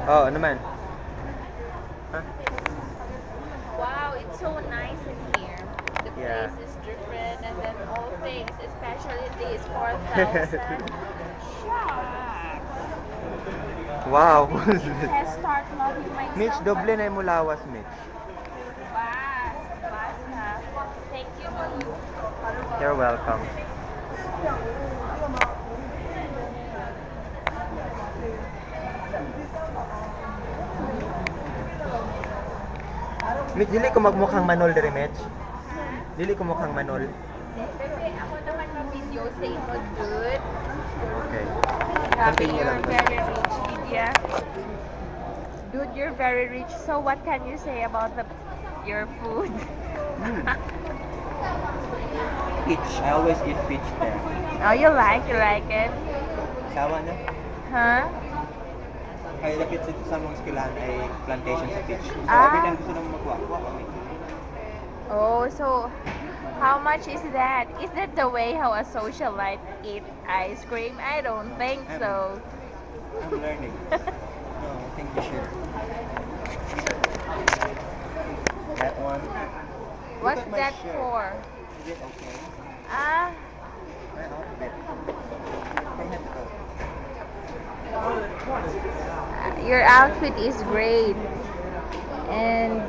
Oh, ano man? Huh? Wow, it's so nice in here. The Yeah. place is different, and then all things, especially this 4,000. Shucks. Wow. It says start loving Mitch, myself. doble na yung mulawas, Mitch. Basta. Thank you, Lulu. You're welcome. Mitch, dili ko magmukhang manol diri, Mitch. Dili ko mukhang manol. Bebe, ako naman ma-video sa imo, dude. Okay. Sabi, Continue you're lang. very rich, Lydia. Dude, you're very rich. So what can you say about your food? Peach. I always eat peach there. Oh, you like it? Sawa na. Huh? Ay, lapit dito sa mong eskwelahan ay plantation sa peach. So, Ah. every time gusto nang magkuha kami. Oh, so how much is that? Is that the way how a socialite eats ice cream? I don't think so. I'm learning. No, I think you should. That one. Look What's at my that shirt. for? Is it okay? Ah, My outfit. From head to toe. your outfit is great. And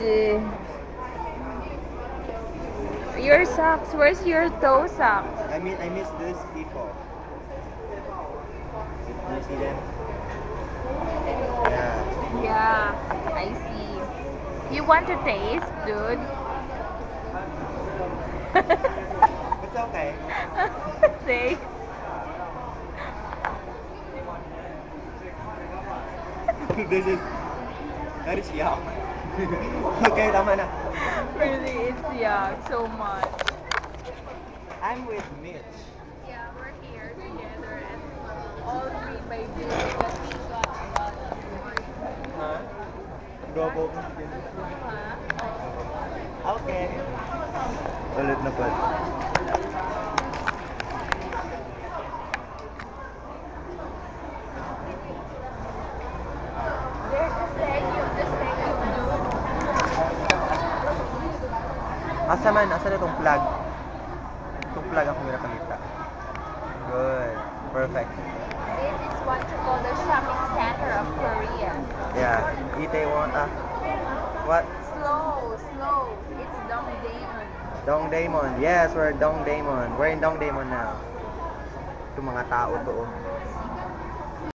your socks, where's your toe socks? I miss these people. Do you see them? Yeah. Yeah, I see. You want to taste, dude? It's okay. Say. That is yuck. Okay, tama na. Really, it's yeah, so much. I'm with Mitch. Yeah, we're here together and all three by Bill because we got a lot of work. Huh? Double. Okay. Ulit na po. There's the stadium, dude. Asa man? Asa na itong flag? Itong flag ako pinapakita. Good. Perfect. This is what you call the shopping center of Korea. Yeah. Itaewon. What? Slow. It's Dongdaemun. Dongdaemun. Yes, we're Dongdaemun. We're in Dongdaemun now. Itong mga tao to. Oh.